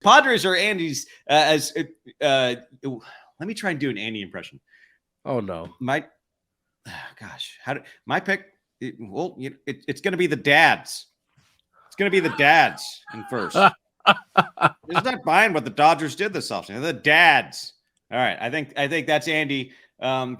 Padres are Andy's let me try and do an Andy impression. Oh no. My pick? It's going to be the dads. It's going to be the dads in first. It's not buying what the Dodgers did this offseason. The dads. All right, I think that's Andy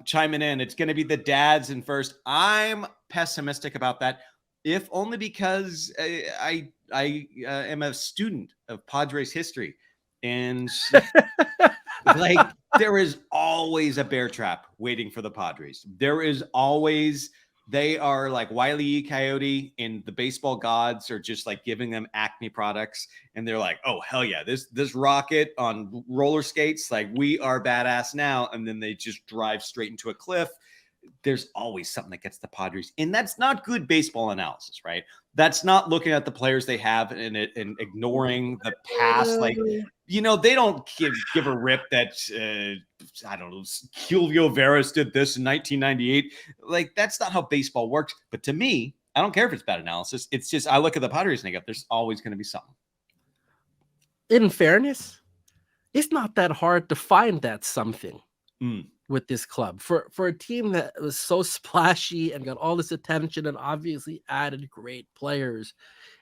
chiming in. It's going to be the dads in first. I'm pessimistic about that, if only because I am a student of Padres history, and like there is always a bear trap waiting for the Padres. There is always. They are like Wile E. Coyote, and the baseball gods are just like giving them Acme products. And they're like, oh, hell yeah, this rocket on roller skates, like we are badass now. And then they just drive straight into a cliff. There's always something that gets the Padres. And that's not good baseball analysis, right? That's not looking at the players they have and ignoring the past. Like, they don't give a rip that, I don't know, Julio Veras did this in 1998. Like, that's not how baseball works. But to me, I don't care if it's bad analysis. It's just, I look at the Padres and I go, there's always going to be something. In fairness, it's not that hard to find that something with this club. For a team that was so splashy and got all this attention and obviously added great players,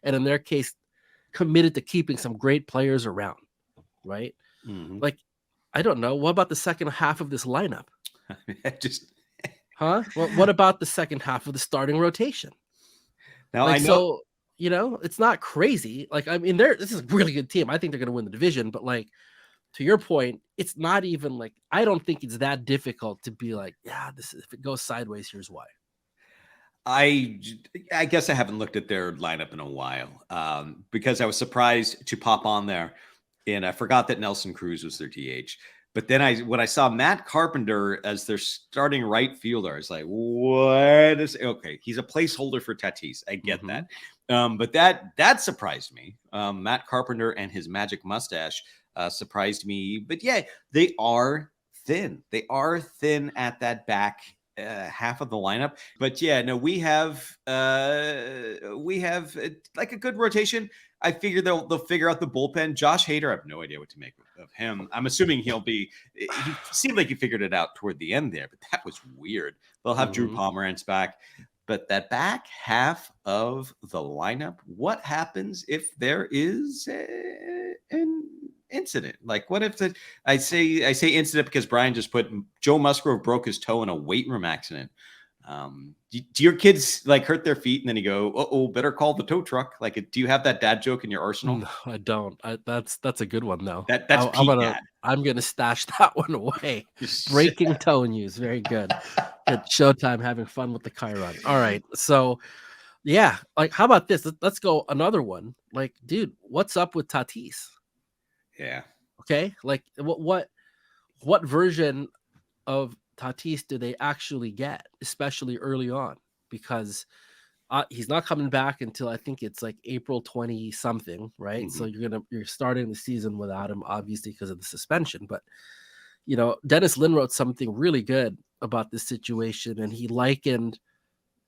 and in their case, committed to keeping some great players around, right? Mm-hmm. Like, I don't know. What about the second half of this lineup? What about the second half of the starting rotation? Now, I know. So, it's not crazy. Like, I mean, this is a really good team. I think they're going to win the division, but like, to your point, it's not even like, I don't think it's that difficult to be like, yeah, if it goes sideways, here's why. I guess I haven't looked at their lineup in a while because I was surprised to pop on there, and I forgot that Nelson Cruz was their DH. But then when I saw Matt Carpenter as their starting right fielder, I was like, okay, he's a placeholder for Tatis. I get that. But that surprised me. Matt Carpenter and his magic mustache surprised me. But yeah, they are thin. They are thin at that back half of the lineup. But yeah, no, we have like a good rotation. I figure they'll figure out the bullpen. Josh Hader, I have no idea what to make of him. I'm assuming he seemed like he figured it out toward the end there, but that was weird. They'll have Drew Pomeranz back. But that back half of the lineup, what happens if there is an incident? Like, what if I say incident because Brian just put Joe Musgrove broke his toe in a weight room accident. Do your kids like hurt their feet and then you go, oh, better call the tow truck? Like, do you have that dad joke in your arsenal? No, I don't. That's a good one though. That's Pete. I'm gonna stash that one away. Breaking toe news, very good. At Showtime, having fun with the Chiron. All right, so yeah, like how about this? Let's go another one. Like, dude, what's up with Tatis? Yeah. Okay, like what version of Tatis do they actually get, especially early on? Because he's not coming back until I think it's like April 20 something, right? So you're starting the season without him, obviously because of the suspension. But Dennis Lin wrote something really good about this situation, and he likened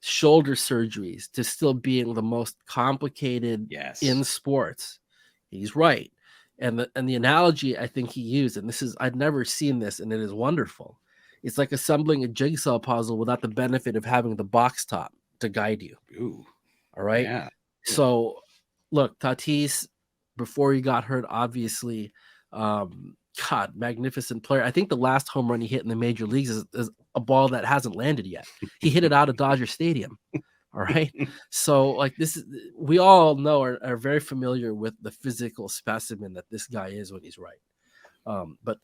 shoulder surgeries to still being the most complicated in sports. He's right, and the analogy I think he used, and I'd never seen this, and it is wonderful. It's like assembling a jigsaw puzzle without the benefit of having the box top to guide you. Ooh. All right. Yeah. So look, Tatis, before he got hurt, obviously, magnificent player. I think the last home run he hit in the major leagues is a ball that hasn't landed yet. He hit it out of Dodger Stadium. All right. So like we all know are very familiar with the physical specimen that this guy is when he's right. But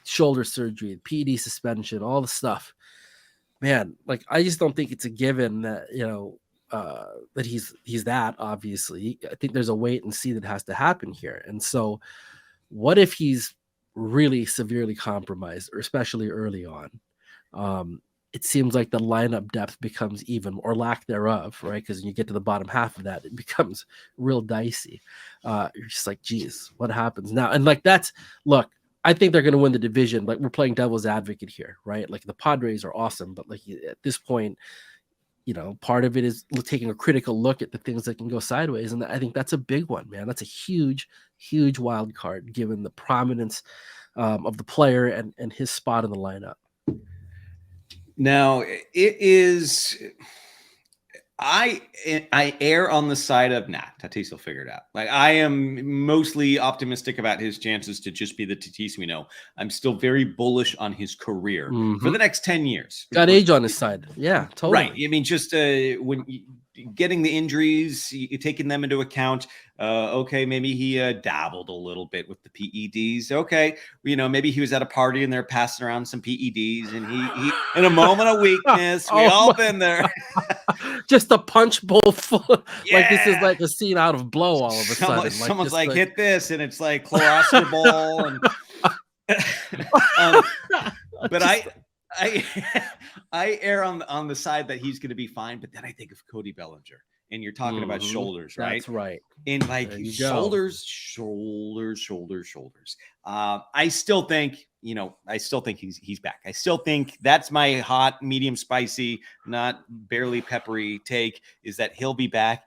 shoulder surgery, PD suspension, all the stuff, man, like I just don't think it's a given that that he's that. Obviously, I think there's a wait and see that has to happen here. And so what if he's really severely compromised, or especially early on? It seems like the lineup depth becomes even, or lack thereof, right? Because when you get to the bottom half of that, it becomes real dicey. You're just like, geez, what happens now? And like look, I think they're going to win the division. Like, we're playing devil's advocate here, right? Like, the Padres are awesome, but like at this point, part of it is taking a critical look at the things that can go sideways. And I think that's a big one, man. That's a huge, huge wild card given the prominence of the player and his spot in the lineup. Now, it is. I err on the side of Tatis will figure it out. Like, I am mostly optimistic about his chances to just be the Tatis we know. I'm still very bullish on his career for the next 10 years. Got age on his side. Yeah, totally. Right. I mean, just when getting the injuries, taking them into account. Okay, maybe he dabbled a little bit with the PEDs. Okay, maybe he was at a party and they're passing around some PEDs, and he in a moment of weakness, we all been there. Just a punch bowl full. Like this is like a scene out of Blow. All of a sudden, someone's like hit this, and it's like chloroscopol. But I err on the side that he's going to be fine, but then I think of Cody Bellinger, and you're talking about shoulders, right? That's right. And like shoulders. I still think he's back. I still think that's my hot, medium spicy, not barely peppery take, is that he'll be back.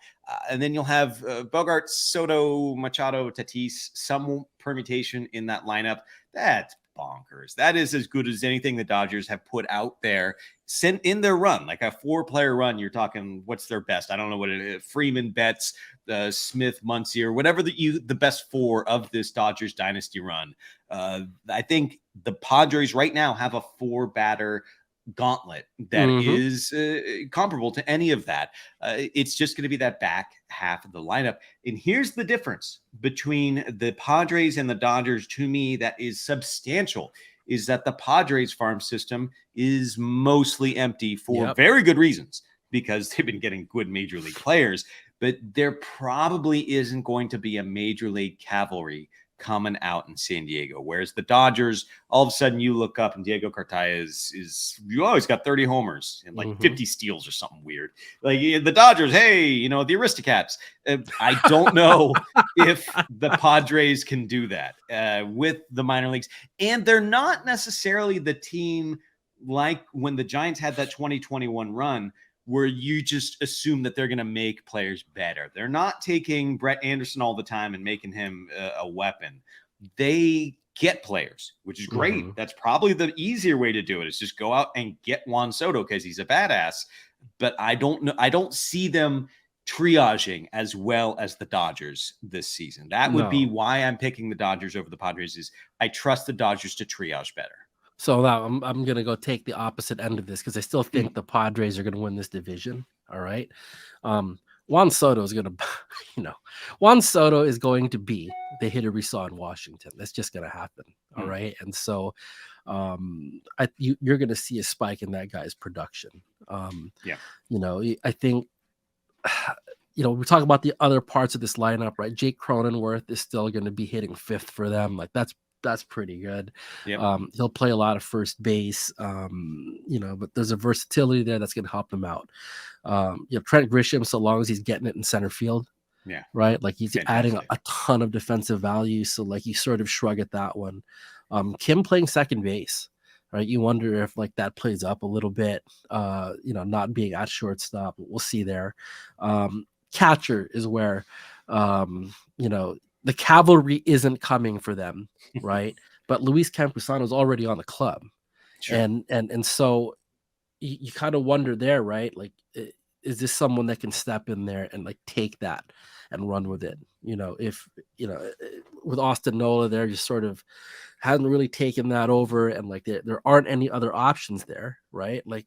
And then you'll have Bogart, Soto, Machado, Tatis, some permutation in that lineup. That's bonkers. That is as good as anything the Dodgers have put out there in their run, like a 4-player run. You're talking, what's their best? I don't know what it is. Freeman, Betts, Smith, Muncy, or whatever the best 4 of this Dodgers dynasty run. I think the Padres right now have a 4-batter gauntlet that is comparable to any of that. It's just going to be that back half of the lineup. And here's the difference between the Padres and the Dodgers, to me, that is substantial, is that the Padres farm system is mostly empty for very good reasons, because they've been getting good major league players, but there probably isn't going to be a major league cavalry coming out in San Diego. Whereas the Dodgers, all of a sudden you look up and Diego Cartaya is you always got 30 homers and like 50 steals or something weird. Like the Dodgers, hey, the Aristocats. I don't know if the Padres can do that with the minor leagues. And they're not necessarily the team like when the Giants had that 2021 run, where you just assume that they're going to make players better. They're not taking Brett Anderson all the time and making him a weapon. They get players, which is great. That's probably the easier way to do it, is just go out and get Juan Soto because he's a badass. But I don't know. I don't see them triaging as well as the Dodgers this season. That would be why I'm picking the Dodgers over the Padres. Is I trust the Dodgers to triage better. So now I'm going to go take the opposite end of this, because I still think the Padres are going to win this division. All right. Juan Soto is going to, Juan Soto is going to be the hitter we saw in Washington. That's just going to happen. All right. And so you're going to see a spike in that guy's production. I think, we talk about the other parts of this lineup, right? Jake Cronenworth is still going to be hitting 5th for them. Like that's pretty good. He'll play a lot of first base, but there's a versatility there that's going to help him out. Trent Grisham, so long as he's getting it in center field, right? Like he's adding a ton of defensive value. So like you sort of shrug at that one. Kim playing second base, right? You wonder if like that plays up a little bit, not being at shortstop. We'll see there. Catcher is where, the cavalry isn't coming for them, right? But Luis Campusano is already on the club. Sure. And so you kind of wonder there, right? Like, is this someone that can step in there and like take that and run with it? With Austin Nola there, just sort of hasn't really taken that over, and like there aren't any other options there, right? Like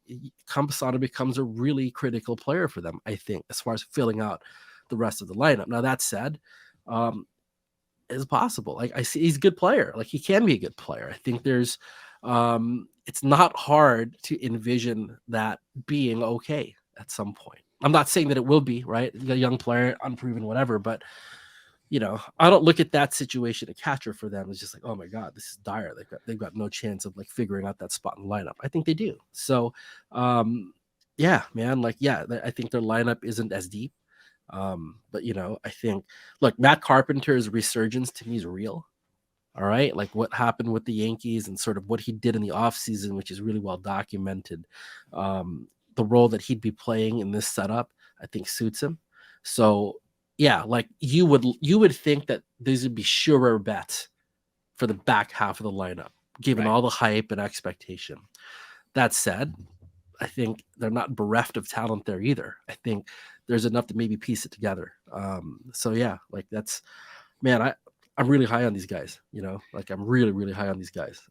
Campusano becomes a really critical player for them, I think, as far as filling out the rest of the lineup. Now that said, is possible. Like I see he's a good player. Like he can be a good player. I think there's it's not hard to envision that being okay at some point. I'm not saying that it will be, right? A young player, unproven, whatever, but I don't look at that situation, a catcher for them, is just like, oh my God, this is dire. They've got no chance of like figuring out that spot in the lineup. I think they do. So I think their lineup isn't as deep. But I think, look, Matt Carpenter's resurgence to me is real. All right. Like what happened with the Yankees and sort of what he did in the offseason, which is really well documented. The role that he'd be playing in this setup, I think suits him. So yeah, like you would think that these would be surer bets for the back half of the lineup, given Right. all the hype and expectation. That said, I think they're not bereft of talent there either. I think there's enough to maybe piece it together. So yeah, like that's, man, I'm really high on these guys. You know, like I'm really really high on these guys.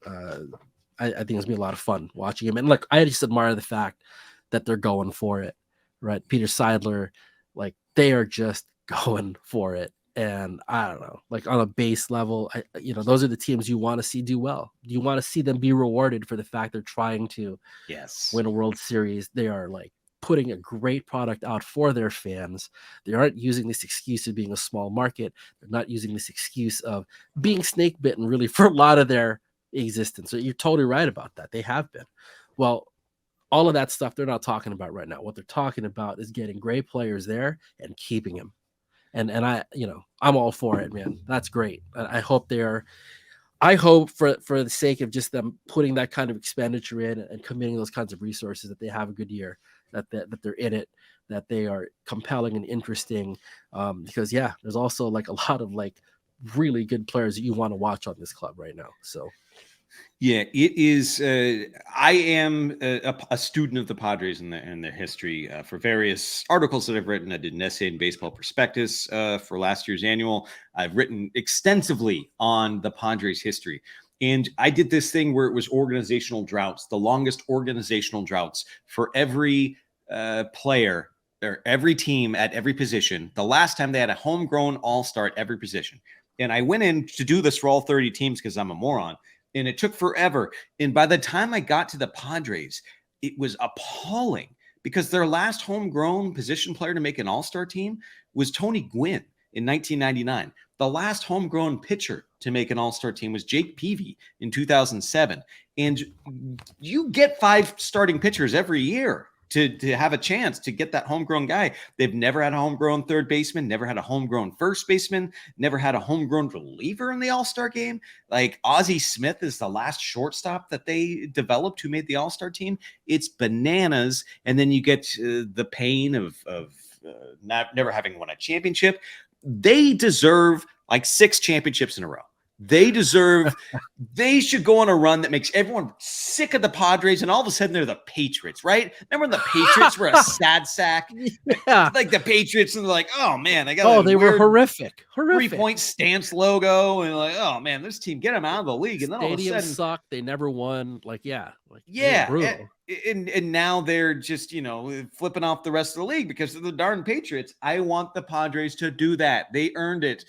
I think it's gonna be a lot of fun watching him, and like I just admire the fact that they're going for it. Right, Peter Seidler, like they are just going for it. And I don't know, like on a base level, those are the teams you want to see do well. You want to see them be rewarded for the fact they're trying to Yes. win a World Series. They are like putting a great product out for their fans. They aren't using this excuse of being a small market. They're not using this excuse of being snake bitten really for a lot of their existence. So you're totally right about that. They have been. Well, all of that stuff they're not talking about right now. What they're talking about is getting great players there and keeping them. And I'm all for it, man. That's great. I hope I hope for the sake of just them putting that kind of expenditure in and committing those kinds of resources that they have a good year, that they're in it, that they are compelling and interesting. Because yeah, there's also like a lot of like really good players that you want to watch on this club right now. So Yeah, it is. I am a student of the Padres and their history for various articles that I've written. I did an essay in Baseball Prospectus for last year's annual. I've written extensively on the Padres' history. And I did this thing where it was organizational droughts, the longest organizational droughts for every player or every team at every position. The last time they had a homegrown all-star at every position. And I went in to do this for all 30 teams because I'm a moron. And it took forever. And by the time I got to the Padres, it was appalling because their last homegrown position player to make an all-star team was Tony Gwynn in 1999. The last homegrown pitcher to make an all-star team was Jake Peavy in 2007. And you get 5 starting pitchers every year to have a chance to get that homegrown guy. They've never had a homegrown third baseman, never had a homegrown first baseman, never had a homegrown reliever in the All-Star game. Like Ozzie Smith is the last shortstop that they developed who made the All-Star team. It's bananas. And then you get the pain of never having won a championship. They deserve like 6 championships in a row. They should go on a run that makes everyone sick of the Padres, and all of a sudden they're the Patriots, right? Remember when the Patriots were a sad sack? yeah, Like the Patriots, and they're like, oh man, I got they were horrific. 3-point stance logo, and like, oh man, this team, get them out of the league. And then all of a Stadium sudden, sucked. They never won. Like yeah, brutal. and now they're just flipping off the rest of the league because of the darn Patriots. I want the Padres to do that. They earned it